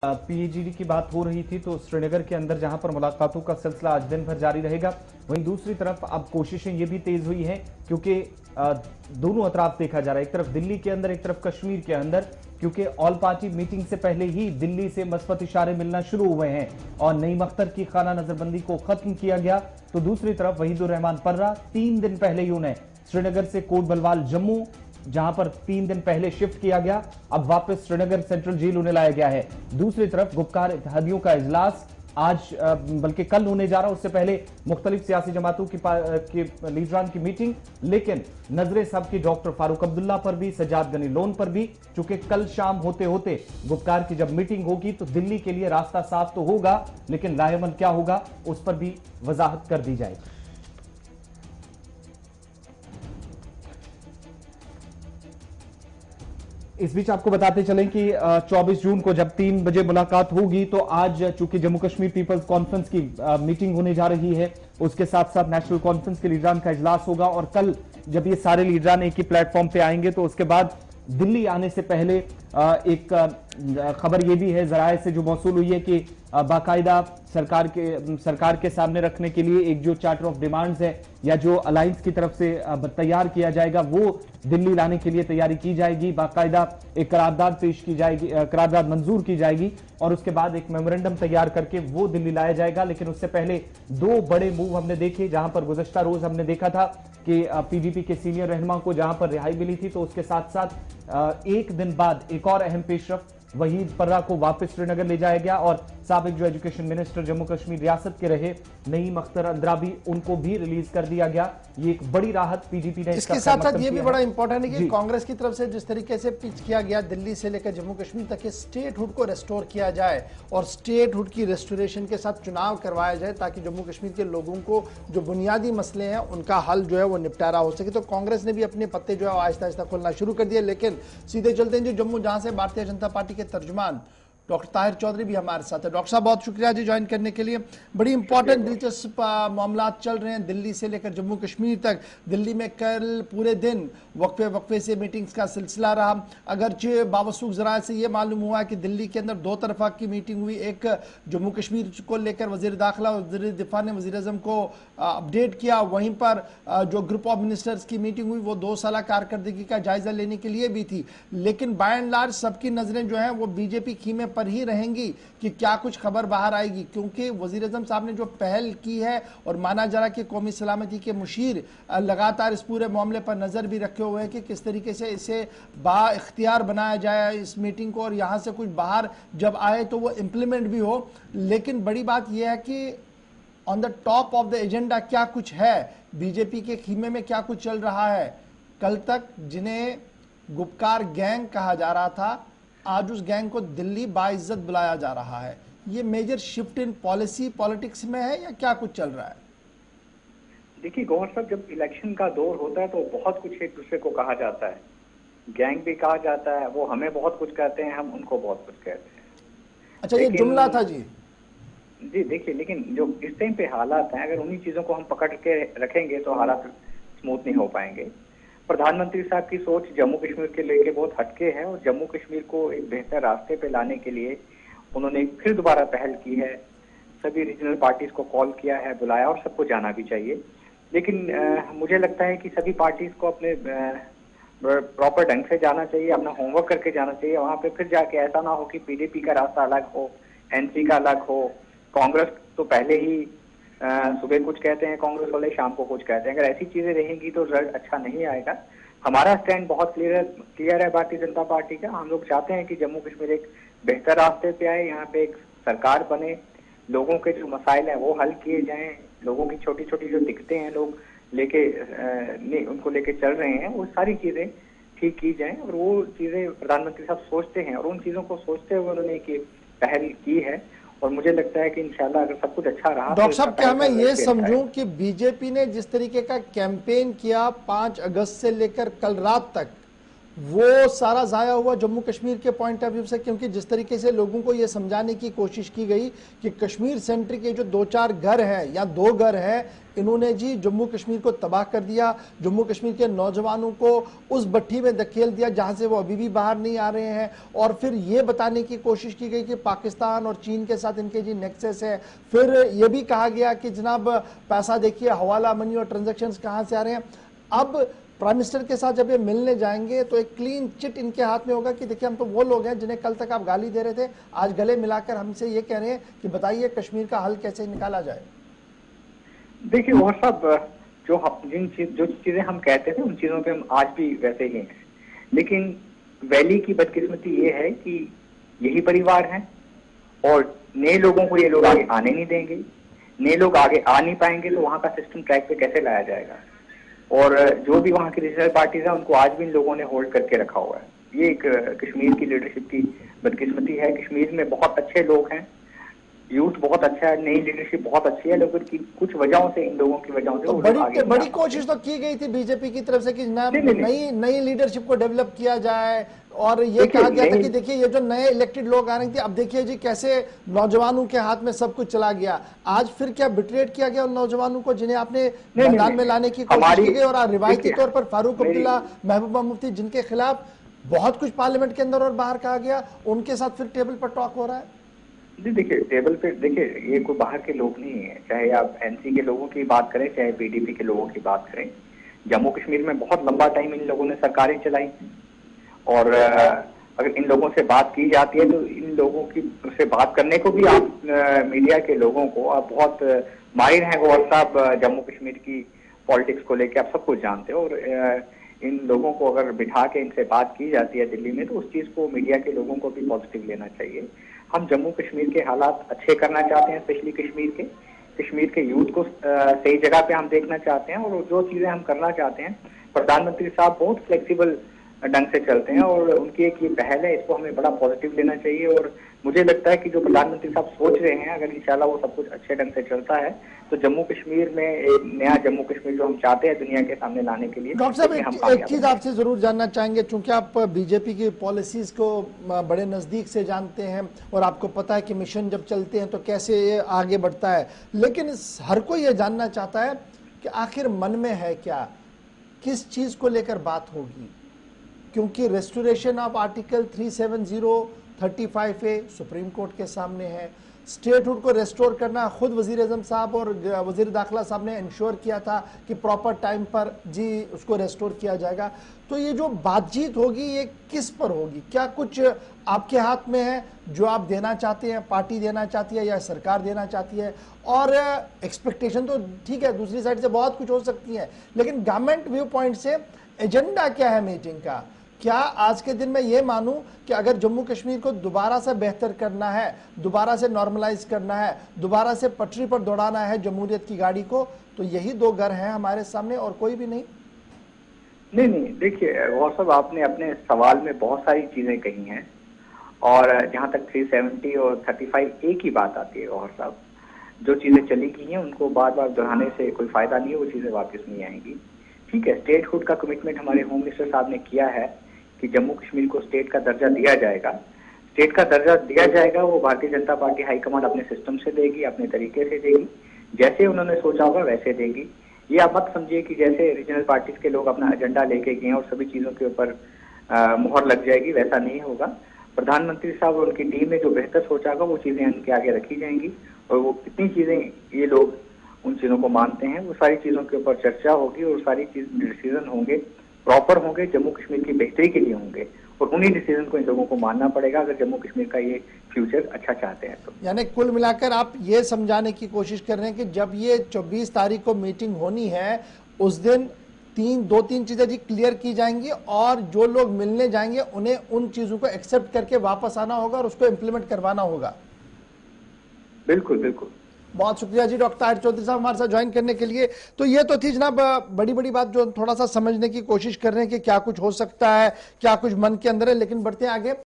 PhD की बात हो रही थी तो श्रीनगर के अंदर जहां पर मुलाकातों का सिलसिला आज दिन भर जारी रहेगा, वहीं दूसरी तरफ अब कोशिशें ये भी तेज हुई हैं क्योंकि दोनों अतराफ देखा जा रहा है, एक तरफ दिल्ली के अंदर एक तरफ कश्मीर के अंदर, क्योंकि ऑल पार्टी मीटिंग से पहले ही दिल्ली से मस्बत इशारे मिलना शुरू हुए हैं और नईम अख्तर की खाना नजरबंदी को खत्म किया गया। तो दूसरी तरफ वहीदुर रहमान पर्रा 3 दिन पहले ही उन्हें श्रीनगर से कोट बलवाल जम्मू, जहां पर 3 दिन पहले शिफ्ट किया गया, अब वापस श्रीनगर सेंट्रल जेल उन्हें लाया गया है। दूसरी तरफ गुपकार इत्तेहादियों का इजलास आज बल्कि कल होने जा रहा, उससे पहले मुख्तलिफ सियासी जमातों की लीडरान की मीटिंग, लेकिन नजरे सबकी डॉक्टर फारूक अब्दुल्ला पर भी, सजाद गनी लोन पर भी, चूंकि कल शाम होते होते गुपकार की जब मीटिंग होगी तो दिल्ली के लिए रास्ता साफ तो होगा, लेकिन लाहेमंद क्या होगा उस पर भी वजाहत कर दी जाएगी। इस बीच आपको बताते चलें कि 24 जून को जब 3 बजे मुलाकात होगी तो आज चूंकि जम्मू कश्मीर पीपल्स कॉन्फ्रेंस की मीटिंग होने जा रही है, उसके साथ साथ नेशनल कॉन्फ्रेंस के लीडरान का इजलास होगा और कल जब ये सारे लीडरान एक ही प्लेटफॉर्म पे आएंगे तो उसके बाद दिल्ली आने से पहले एक खबर ये भी है जराए से जो मौसूल हुई है कि बाकायदा सरकार के सामने रखने के लिए एक जो चार्टर ऑफ डिमांड्स है या जो अलायंस की तरफ से तैयार किया जाएगा वो दिल्ली लाने के लिए तैयारी की जाएगी। बाकायदा एक करारदाद पेश की जाएगी, करारदाद मंजूर की जाएगी और उसके बाद एक मेमोरेंडम तैयार करके वो दिल्ली लाया जाएगा। लेकिन उससे पहले 2 बड़े मूव हमने देखे, जहां पर गुज़श्ता रोज हमने देखा था कि पीडीपी के सीनियर रहनुमा को जहां पर रिहाई मिली थी, तो उसके साथ साथ एक दिन बाद एक और अहम पेशरफ वहीद पर्रा को वापस श्रीनगर ले जाया गया और साबिक जो एजुकेशन मिनिस्टर जम्मू कश्मीर रियासत के रहे नईम अख्तर अंद्राबी, उनको भी रिलीज कर दिया गया। ये एक बड़ी राहत पीडीपी ने। इसके साथ साथ ये भी बड़ा इंपॉर्टेंट है कि कांग्रेस की तरफ से जिस तरीके से पिच किया गया दिल्ली से लेकर जम्मू कश्मीर तक के स्टेटहुड को रेस्टोर किया जाए और स्टेटहुड की रेस्टोरेशन के साथ चुनाव करवाया जाए ताकि जम्मू कश्मीर के लोगों को जो बुनियादी मसले हैं उनका हल जो है वो निपटारा हो सके। तो कांग्रेस ने भी अपने पत्ते जो है आहिस्ता आहिस्ता खोलना शुरू कर दिया। लेकिन सीधे चलते हैं जो जम्मू, जहां से भारतीय जनता पार्टी के तर्जुमान डॉक्टर ताहिर चौधरी भी हमारे साथ है। डॉक्टर साहब बहुत शुक्रिया जी ज्वाइन करने के लिए। बड़ी इंपॉर्टेंट दिलचस्प मामला चल रहे हैं दिल्ली से लेकर जम्मू कश्मीर तक। दिल्ली में कल पूरे दिन वक्फे से मीटिंग्स का सिलसिला रहा, अगरचे बावसूख जराए से ये मालूम हुआ कि दिल्ली के अंदर 2 तरफा की मीटिंग हुई। एक जम्मू कश्मीर को लेकर वजीर दाखिला और वजीर दिफा ने वजीर आजम को अपडेट किया, वहीं पर जो ग्रुप ऑफ मिनिस्टर्स की मीटिंग हुई वो 2 साल कारकर्दगी का जायजा लेने के लिए भी थी। लेकिन बाय एंड लार्ज सबकी नजरें जो हैं वो बीजेपी खीमे पर ही रहेंगी कि क्या कुछ खबर बाहर आएगी, क्योंकि वजीर आजम साहब ने जो पहल की है और माना जा रहा कि कौमी सलामती के मुशीर लगातार इस पूरे मामले पर नजर भी रखे हुए हैं कि किस तरीके से इसे बाइख्तियार बनाया जाए इस मीटिंग को और यहां से कुछ बाहर जब आए तो वो इंप्लीमेंट भी हो। लेकिन बड़ी बात यह है कि on the top of the agenda क्या कुछ है, बीजेपी के खीमे में क्या कुछ चल रहा है। कल तक जिन्हें गुपकार गैंग कहा जा रहा था, आज उस गैंग को दिल्ली बाइज्जत बुलाया जा रहा है। ये major shift in policy politics में है या क्या कुछ चल रहा है? देखिए गौर साहब, जब इलेक्शन का दौर होता है तो बहुत कुछ एक दूसरे को कहा जाता है, गैंग भी कहा जाता है, वो हमें बहुत कुछ कहते हैं, हम उनको बहुत कुछ कहते हैं। अच्छा, ये जुमला था जी। जी देखिए, लेकिन जो इस टाइम पे हालात हैं, अगर उन्हीं चीजों को हम पकड़ के रखेंगे तो हालात स्मूथ नहीं हो पाएंगे। प्रधानमंत्री साहब की सोच जम्मू कश्मीर के लेके बहुत हटके है और जम्मू कश्मीर को एक बेहतर रास्ते पे लाने के लिए उन्होंने फिर दोबारा पहल की है। सभी रीजनल पार्टीज को कॉल किया है, बुलाया और सबको जाना भी चाहिए। लेकिन मुझे लगता है कि सभी पार्टीज को अपने प्रॉपर ढंग से जाना चाहिए, अपना होमवर्क करके जाना चाहिए। वहां पे फिर जाके ऐसा ना हो कि पीडीपी का रास्ता अलग हो, एनसी का अलग हो। कांग्रेस तो पहले ही सुबह कुछ कहते हैं कांग्रेस वाले, शाम को कुछ कहते हैं। अगर ऐसी चीजें रहेंगी तो रिजल्ट अच्छा नहीं आएगा। हमारा स्टैंड बहुत क्लियर है भारतीय जनता पार्टी का। हम लोग चाहते हैं कि जम्मू कश्मीर एक बेहतर रास्ते पे आए, यहाँ पे एक सरकार बने, लोगों के जो मसाइल हैं वो हल किए जाएं, लोगों की छोटी छोटी जो दिक्कतें हैं लोग उनको लेके चल रहे हैं, वो सारी चीजें ठीक की जाएं। और वो चीजें प्रधानमंत्री साहब सोचते हैं और उन चीजों को सोचते हुए उन्होंने एक पहल की है और मुझे लगता है कि इंशाल्लाह अगर सब कुछ अच्छा रहा। डॉक्टर साहब, क्या मैं ये समझूं कि बीजेपी ने जिस तरीके का कैंपेन किया 5 अगस्त से लेकर कल रात तक, वो सारा जाया हुआ जम्मू कश्मीर के पॉइंट ऑफ व्यू से, क्योंकि जिस तरीके से लोगों को ये समझाने की कोशिश की गई कि कश्मीर सेंटर के जो 2-4 घर हैं या 2 घर हैं, इन्होंने जी जम्मू कश्मीर को तबाह कर दिया, जम्मू कश्मीर के नौजवानों को उस भट्टी में धकेल दिया जहां से वो अभी भी बाहर नहीं आ रहे हैं। और फिर ये बताने की कोशिश की गई कि पाकिस्तान और चीन के साथ इनके जी नेक्सस है। फिर ये भी कहा गया कि जनाब पैसा देखिए, हवाला मनी और ट्रांजेक्शन कहां से आ रहे हैं। अब प्राइम मिनिस्टर के साथ जब ये मिलने जाएंगे तो एक क्लीन चिट इनके हाथ में होगा कि देखिए हम तो वो लोग हैं जिन्हें कल तक आप गाली दे रहे थे, आज गले मिलाकर हमसे ये कह रहे हैं कि बताइए कश्मीर का हल कैसे निकाला जाए। देखिए और सब जो चीजें हम कहते थे उन चीजों पे हम आज भी वैसे ही हैं, लेकिन वैली की बदकिस्मती ये है कि यही परिवार हैं और नए लोगों को ये लोग आगे आने नहीं देंगे। नए लोग आगे आ नहीं पाएंगे तो वहां का सिस्टम ट्रैक पे कैसे लाया जाएगा। और जो भी वहां की रीजनल पार्टीज हैं उनको आज भी इन लोगों ने होल्ड करके रखा हुआ है। ये एक कश्मीर की लीडरशिप की बदकिस्मती है। कश्मीर में बहुत अच्छे लोग हैं, यूथ बहुत अच्छा है, नई लीडरशिप बहुत अच्छी है, लेकिन कुछ वजहों से, इन लोगों की वजहों से तो बड़ी कोशिश तो की गई थी बीजेपी की तरफ से कि नई लीडरशिप को डेवलप किया जाए। और ये कहा गया था कि देखिए ये जो नए इलेक्टेड लोग आ रहे थे, अब देखिए जी कैसे नौजवानों के हाथ में सब कुछ चला गया। आज फिर क्या बिट्रेट किया गया उन नौजवानों को जिन्हें आपने मैदान में लाने की कोशिश की गई। और रिवायती तौर पर फारूक अब्दुल्ला, महबूबा मुफ्ती, जिनके खिलाफ बहुत कुछ पार्लियामेंट के अंदर और बाहर कहा गया, उनके साथ फिर टेबल पर टॉक हो रहा है। जी देखिए, टेबल पे देखिए ये कोई बाहर के लोग नहीं है, चाहे आप एनसी के लोगों की बात करें चाहे पीडीपी के लोगों की बात करें। जम्मू कश्मीर में बहुत लंबा टाइम इन लोगों ने सरकारें चलाई और अगर इन लोगों से बात की जाती है तो इन लोगों की से बात करने को भी आप मीडिया के लोगों को, आप बहुत माहिर हैं गौहर साहब जम्मू कश्मीर की पॉलिटिक्स को लेके, आप सब कुछ जानते हो। और इन लोगों को अगर बिठा के इनसे बात की जाती है दिल्ली में तो उस चीज को मीडिया के लोगों को भी पॉजिटिव लेना चाहिए। हम जम्मू कश्मीर के हालात अच्छे करना चाहते हैं, स्पेशली कश्मीर के यूथ को सही जगह पे हम देखना चाहते हैं। और जो चीजें हम करना चाहते हैं, प्रधानमंत्री साहब बहुत फ्लेक्सिबल ढंग से चलते हैं और उनकी एक ये पहल है, इसको हमें बड़ा पॉजिटिव लेना चाहिए। और मुझे लगता है कि जो प्रधानमंत्री साहब सोच रहे हैं, अगर इंशाल्लाह वो सब कुछ अच्छे ढंग से चलता है तो जम्मू कश्मीर में एक नया जम्मू कश्मीर जो हम चाहते हैं दुनिया के सामने लाने के लिए। डॉक्टर साहब एक चीज आपसे जरूर जानना चाहेंगे, चूंकि आप बीजेपी की पॉलिसीज को बड़े नजदीक से जानते हैं और आपको पता है कि मिशन जब चलते हैं तो कैसे ये आगे बढ़ता है, लेकिन हर कोई ये जानना चाहता है कि आखिर मन में है क्या, किस चीज को लेकर बात होगी। क्योंकि restoration of article 370-35A supreme court के सामने है, स्टेटहुड को रेस्टोर करना खुद वजीर आजम साहब और वजीर दाखिला साहब ने इंश्योर किया था कि प्रॉपर टाइम पर जी उसको रेस्टोर किया जाएगा। तो ये जो बातचीत होगी ये किस पर होगी, क्या कुछ आपके हाथ में है जो आप देना चाहते हैं, पार्टी देना चाहती है या सरकार देना चाहती है। और एक्सपेक्टेशन तो ठीक है, दूसरी साइड से बहुत कुछ हो सकती है, लेकिन गवर्नमेंट व्यू पॉइंट से एजेंडा क्या है मीटिंग का। क्या आज के दिन में ये मानूं कि अगर जम्मू कश्मीर को दोबारा से बेहतर करना है, दोबारा से नॉर्मलाइज करना है, दोबारा से पटरी पर दौड़ाना है जमहूरियत की गाड़ी को, तो यही 2 घर हैं हमारे सामने और कोई भी नहीं। नहीं देखिए गौहर साहब, आपने अपने सवाल में बहुत सारी चीजें कही हैं और जहां तक 370 और 35A की बात आती है गौहर साहब, जो चीजें चली गई हैं उनको बार बार दोहराने से कोई फायदा नहीं है, वो चीजें वापस नहीं आएंगी। ठीक है, स्टेटहुड का कमिटमेंट हमारे होम मिनिस्टर साहब ने किया है कि जम्मू कश्मीर को स्टेट का दर्जा दिया जाएगा। स्टेट का दर्जा दिया जाएगा, वो भारतीय जनता पार्टी हाईकमांड अपने सिस्टम से देगी, अपने तरीके से देगी, जैसे उन्होंने सोचा होगा वैसे देगी। ये आप मत समझिए कि जैसे रीजनल पार्टीज के लोग अपना एजेंडा लेके गए और सभी चीजों के ऊपर मुहर लग जाएगी, वैसा नहीं होगा। प्रधानमंत्री साहब और उनकी टीम ने जो बेहतर सोचा होगा वो चीजें उनके आगे रखी जाएंगी और वो कितनी चीजें ये लोग उन चीजों को मानते हैं, वो सारी चीजों के ऊपर चर्चा होगी और सारी चीज डिसीजन होंगे, प्रॉपर होंगे, जम्मू कश्मीर की बेहतरी के लिए होंगे और उन्हीं डिसीजन को इन लोगों को मानना पड़ेगा अगर जम्मू कश्मीर का ये फ्यूचर अच्छा चाहते हैं तो। यानी कुल मिलाकर आप ये समझाने की कोशिश कर रहे हैं कि जब ये 24 तारीख को मीटिंग होनी है उस दिन 2-3 चीजें जी क्लियर की जाएंगी और जो लोग मिलने जाएंगे उन्हें उन चीजों को एक्सेप्ट करके वापस आना होगा और उसको इम्प्लीमेंट करवाना होगा। बिल्कुल बिल्कुल, बहुत शुक्रिया जी डॉक्टर ताहिर चौधरी साहब हमारे साथ ज्वाइन करने के लिए। तो ये तो थी जनाब बड़ी बड़ी बात जो थोड़ा सा समझने की कोशिश कर रहे हैं कि क्या कुछ हो सकता है, क्या कुछ मन के अंदर है, लेकिन बढ़ते हैं आगे।